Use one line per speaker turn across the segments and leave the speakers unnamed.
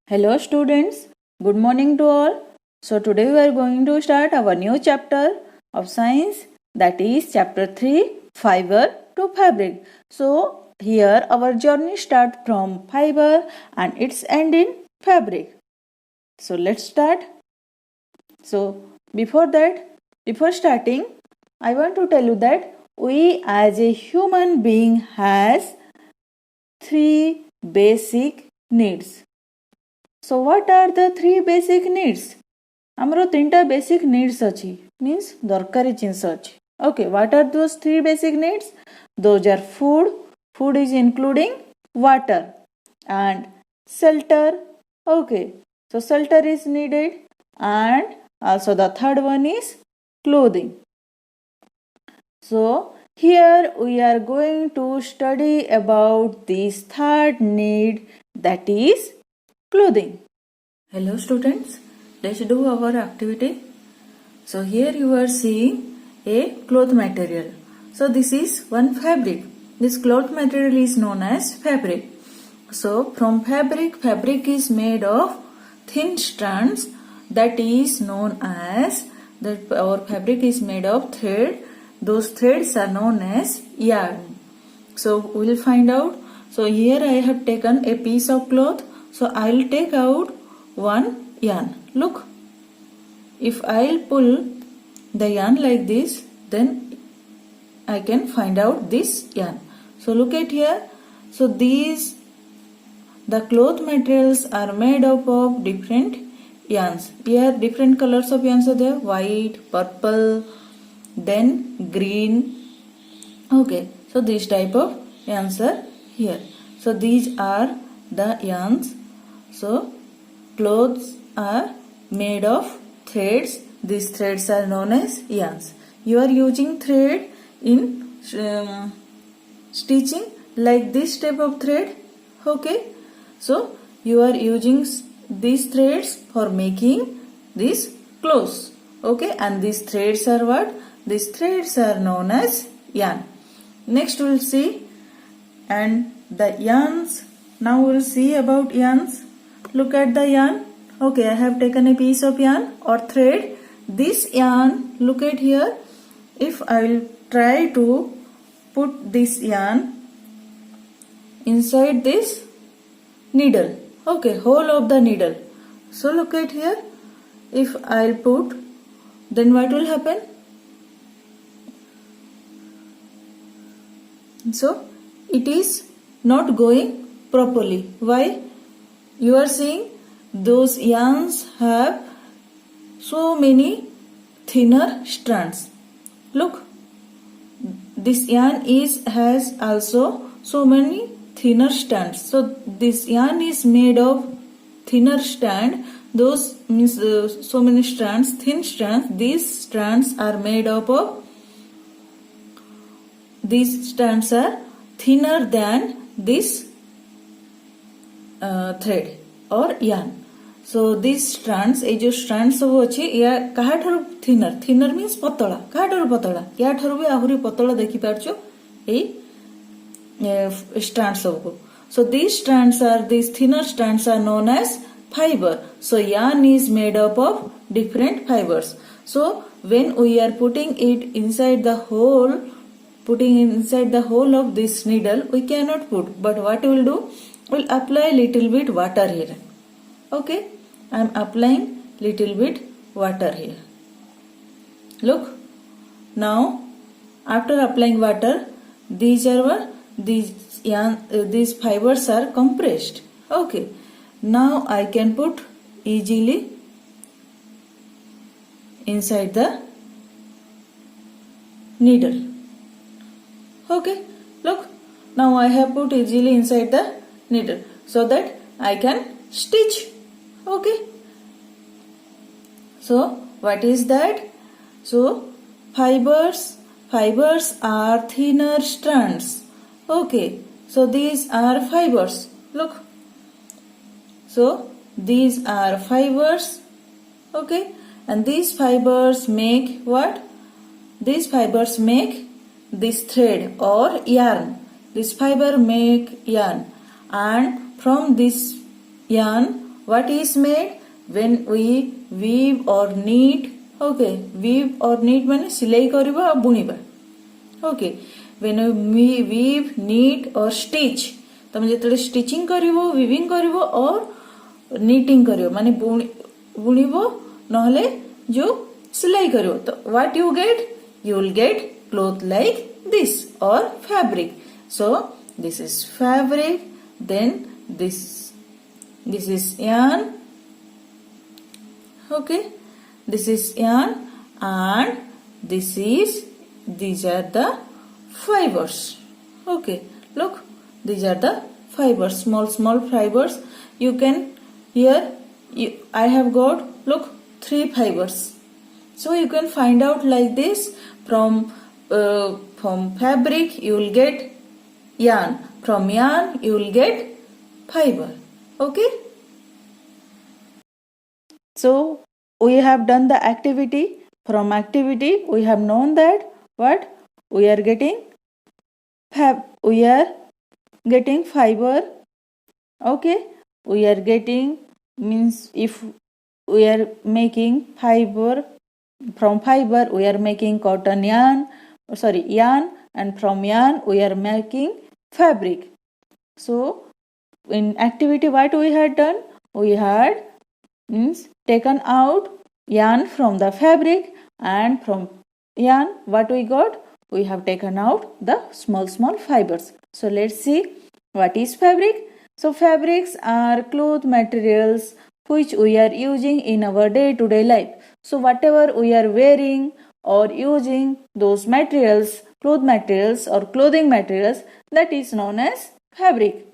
Hello students, good morning to all. So today we are going to start our new chapter of science, that is chapter 3, fiber to fabric. So here our journey starts from fiber and its end in fabric. So let's start. So before starting, I want to tell you that we as a human being has 3 basic needs. So what are the 3 basic needs? ଆମର 3ଟା basic needs ଅଛି, means ଦରକାରୀ ଜିନିଷ ଅଛି. Okay, what are those 3 basic needs? Those are food is including water, and shelter. Okay, so shelter is needed, and also the third one is clothing. So here we are going to study about this third need, that is clothing. Hello students, let's do our activity. So here you are seeing a cloth material. So this is one fabric. This cloth material is known as fabric. So from fabric is made of thin strands, that is known as, that our fabric is made of thread. Those threads are known as yarn. So we will find out. So here I have taken a piece of cloth. So I will take out one yarn. Look, if I will pull the yarn like this, then I can find out this yarn. So look at here. So the cloth materials are made up of different yarns. Here different colors of yarns are there: white, purple, then green. Okay, so this type of yarns are here. So these are the yarns. So clothes are made of threads. These threads are known as yarns. You are using thread in stitching, like this type of thread. Okay, so you are using these threads for making these clothes. Okay, and these threads are what? These threads are known as yarn. Next we will see, and the yarns. Now we will see about yarns. Look at the yarn. Okay, I have taken a piece of yarn or thread. This yarn, look at here. If I will try to put this yarn inside this needle, okay, hole of the needle. So look at here. If I will put, then what will happen? So it is not going properly. Why? You are seeing those yarns have so many thinner strands. Look, this yarn has also so many thinner strands. So this yarn is made of thinner strand. Those means so many strands, thin strands. These strands are made up of, these strands are thinner than this thread or yarn. So these strands, ए जो strands सब अच्छी, या कहा ठारू thinner means पतला, कहा ठारू पतला, या ठारू भी आहुरी पतला देखी पारचो ए strands सब को. So these thinner strands are known as fiber. So yarn is made up of different fibers. So when we are putting it inside the hole, of this needle, we cannot put. But what we will do? We will apply little bit water here. Okay, I am applying little bit water here. Look, now after applying water, these fibers are compressed. Okay, now I can put easily inside the needle. Okay, look, now I have put easily inside the needle so that I can stitch. Okay, so what is that? So fibers are thinner strands. Okay, so these are fibers. Look, so these are fibers. Okay, and these fibers make what? These fibers make this thread or yarn. This fiber make yarn, and from this yarn what is made when we weave or knit. Okay, weave or knit माने सिलाई करिबा और बुनिबा. Okay, when we weave, knit or stitch, तमे जेतले stitching करिवो, weaving करिवो और knitting करिवो माने बुनिबो नहले जो सिलाई करिवो. तो what you get? You will get cloth like this or fabric. So this is fabric, then this is yarn. Okay, this is yarn and these are the fibers. Okay, look, these are the fibers, small fibers. You can here I have got, look, 3 fibers. So you can find out like this. From fabric you will get yarn, from yarn you will get fiber. Okay, so we have done the activity. From activity we have known that what we are getting fiber. Okay, we are getting means if we are making fiber, from fiber we are making cotton yarn, and from yarn we are making fabric. So in activity what we had done, we had means taken out yarn from the fabric, and from yarn what we got, we have taken out the small fibers. So let's see what is fabric. So fabrics are cloth materials which we are using in our day-to-day life. So whatever we are wearing or using, those materials, cloth materials or clothing materials, that is known as fabric.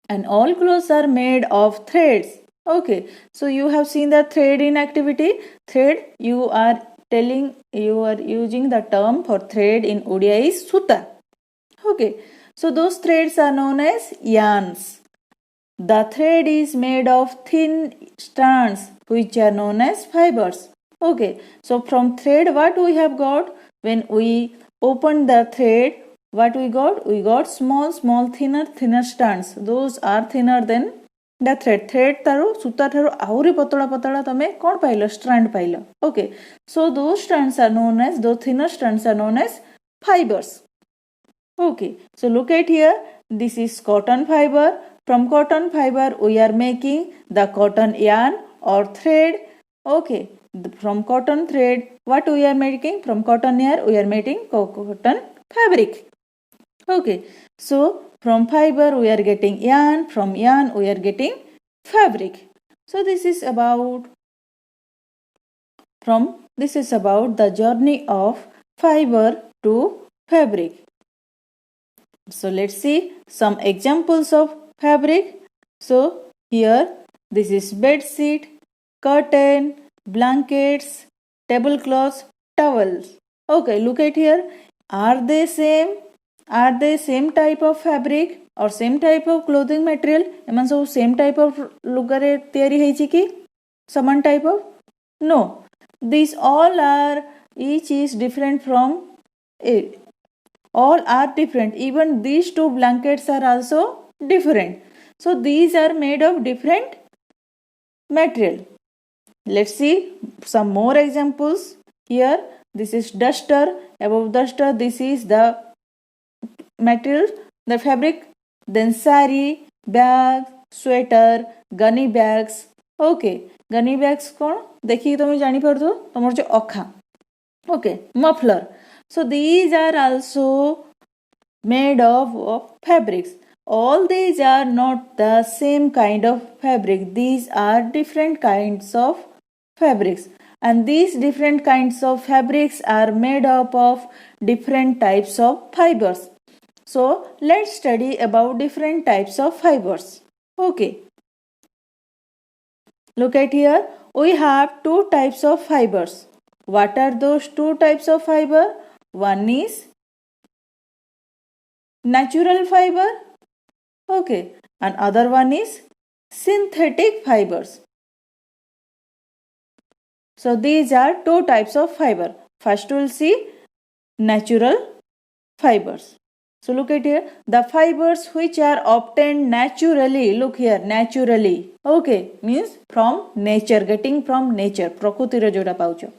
And all clothes are made of threads. Okay, so you have seen the thread in activity. Thread, you are using the term for thread in Odia is suta. Okay, so those threads are known as yarns. The thread is made of thin strands which are known as fibers. Okay, so from thread what we have got, when we open the thread, what we got? We got small thinner strands. Those are thinner than the thread. Thread taru suta taru ahuri patala tame kon pailo, strand pailo. Okay, so those strands are known as, those thinner strands are known as fibers. Okay, so look at here, this is cotton fiber. From cotton fiber we are making the cotton yarn or thread. Okay, from cotton thread what we are making? From cotton yarn we are making cotton fabric. Okay, so from fiber we are getting yarn, from yarn we are getting fabric. So this is about the journey of fiber to fabric. So let's see some examples of fabric. So here this is bed sheet, curtain, blankets, tablecloths, towels. Okay, look at here. Are they same? Are they same type of fabric or same type of clothing material? एमन सब same type of लुगारे तैयारी हेची की? Saman type of? No. These all are, each is different from it. All are different. Even these 2 blankets are also different. So these are made of different material. Let's see some more examples. Here this is duster. Above duster this is the material, the fabric. Then sari, bag, sweater, gunny bags. Okay, gunny bags कौन देखिए तुम जानी पड़ दो तुमर जो अखा. Okay, muffler. So these are also made of fabrics. All these are not the same kind of fabric. These are different kinds of fabrics. And these different kinds of fabrics are made up of different types of fibers. So let's study about different types of fibers. Okay. Look at here. We have 2 types of fibers. What are those 2 types of fiber? One is natural fiber. Okay. And other one is synthetic fibers. So these are 2 types of fiber. First we'll see natural fibers. So look at here, the fibers which are obtained naturally, look here, naturally, okay, means from nature, getting from nature, prakrutira jota paucho.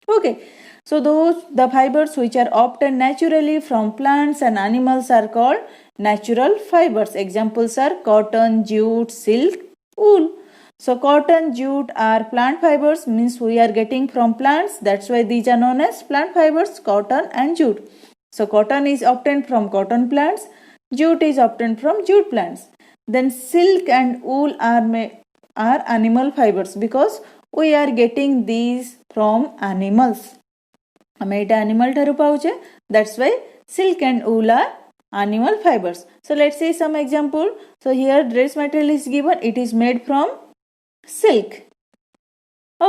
Okay, so those the fibers which are obtained naturally from plants and animals are called natural fibers. Examples are cotton, jute, silk, wool. So cotton, jute are plant fibers, means we are getting from plants. That's why these are known as plant fibers, cotton and jute. So cotton is obtained from cotton plants, jute is obtained from jute plants. Then silk and wool are animal fibers because we are getting these from animals. ଆମେ ଏଇଟା animal ଠାରୁ ପାଉଛେ, that's why silk and wool are animal fibers. So let's see some example. So here dress material is given, it is made from silk.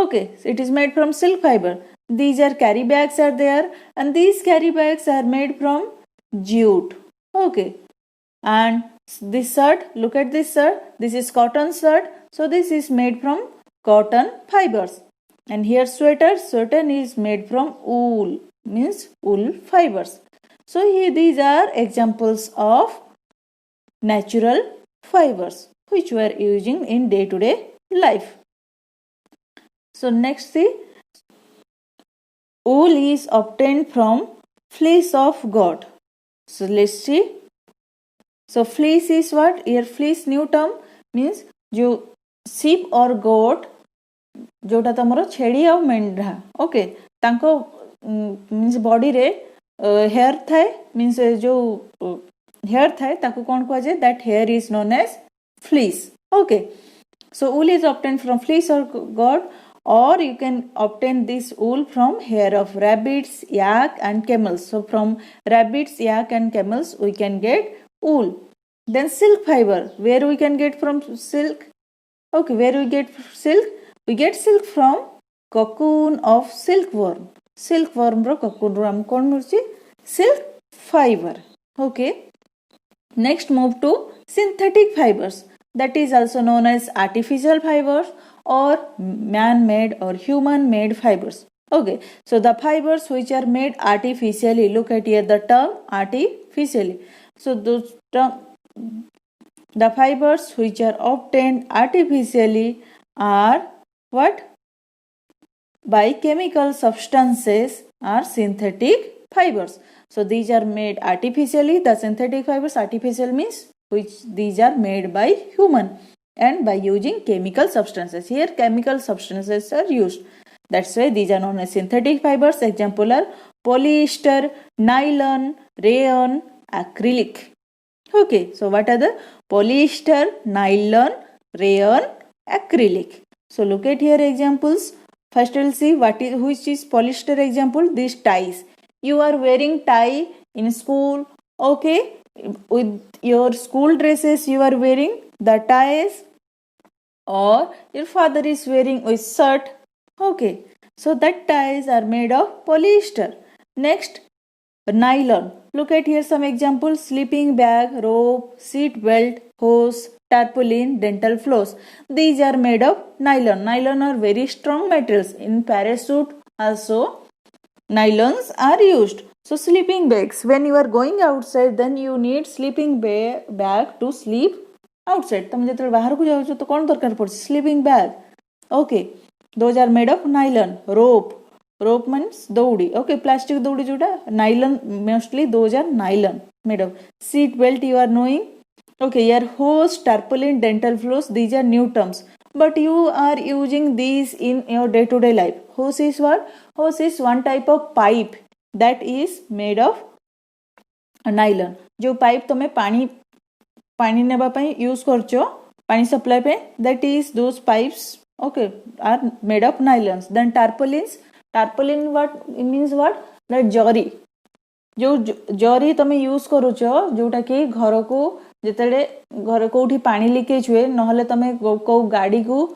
Okay, so it is made from silk fiber. These are carry bags are there, and these carry bags are made from jute. Okay, and this shirt, look at this shirt, this is cotton shirt, so this is made from cotton fibers. And here sweater is made from wool, means wool fibers. So here these are examples of natural fibers which we are using in day-to-day life. So next see, wool is obtained from fleece of goat. So let's see. So fleece is what? Here fleece new term means जो sheep or goat जोटा तमरो छेड़ी और मेंढा, okay, तांको means body रे hair थाए, means जो हेयर थाए ताको कोन कहै जे that hair is known as fleece. Okay, so wool is obtained from fleece or goat, or you can obtain this wool from hair of rabbits, yak and camels. So from rabbits, yak and camels we can get wool. Then silk fiber, where we can get from silk? Okay, where we get silk? We get silk from cocoon of silkworm. Silkworm ro cocoon ro am kon murchi silk fiber. Okay, next move to synthetic fibers, that is also known as artificial fibers or man-made or human-made fibers. Okay, so the fibers which are made artificially, look at here the term artificially. So those the fibers which are obtained artificially are what? By chemical substances are synthetic fibers. So these are made artificially. The synthetic fibers, artificial means which these are made by human and by using chemical substances. Here chemical substances are used. That's why these are known as synthetic fibers. Example are polyester, nylon, rayon, acrylic. Okay, so what are the polyester, nylon, rayon, acrylic? So look at here examples. First we'll see which is polyester example. These ties. You are wearing tie in school. Okay, with your school dresses you are wearing the ties, or your father is wearing a shirt. Okay, so that ties are made of polyester. Next, nylon. Look at here some examples: sleeping bag, rope, seat belt, hose, tarpaulin, dental floss. These are made of nylon. Nylon are very strong materials. In parachute also nylons are used. So sleeping bags, when you are going outside, then you need sleeping bag to sleep outside. तम जेतरे बाहर को जाउछ तो कोन दरकार पड़छ? Sleeping bag. Okay, those are made of nylon. Rope means दौड़ी. Okay, plastic दौड़ी जोटा nylon, mostly those are nylon made of. Seat belt you are knowing. Okay, here hose, tarpaulin, dental floss, these are new terms, but you are using these in your day-to-day life. Hose is what? Hose is one type of pipe that is made of nylon. जो pipe तमे पानी नेबा पई use करछो, पानी supply पे, that is those pipes, okay, are made of nylons. Then tarpaulin what means? What? That जरी, जो जरी तमे use करूछो जोटा कि घर को जेतले घर कोठी पानी लीकेज हुए नहले तमे को गाड़ी को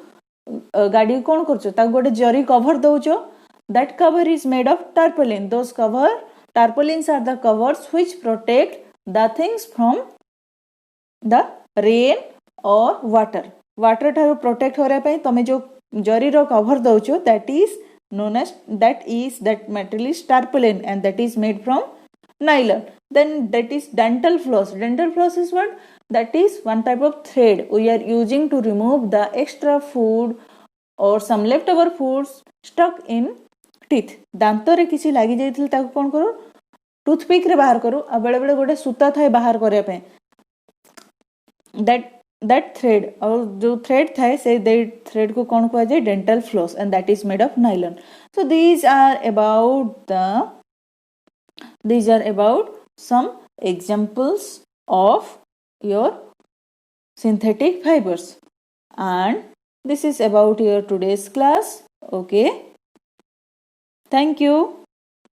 कोन करछो ता गोटे जरी cover दउछो. That cover is made of tarpaulin. Those tarpaulins are the covers which protect the things from the rain or water. Water ठारू protect होरे पई तमे जो जरी रो cover दउछो, that material is tarpaulin and that is made from nylon. then that is dental floss. Dental floss is what? That is one type of thread we are using to remove the extra food or some leftover foods stuck in teeth. दांतरे किसी लागि जाइथिल ताको कोन करू, toothpick रे बाहर करू आ बेले बेले गोटे सूता थाए बाहर करे पे, that thread और जो thread थाए से that thread को कौन कहा जाए, dental floss, and that is made of nylon. So these are about some examples of your synthetic fibers, and this is about your today's class. Okay, thank you.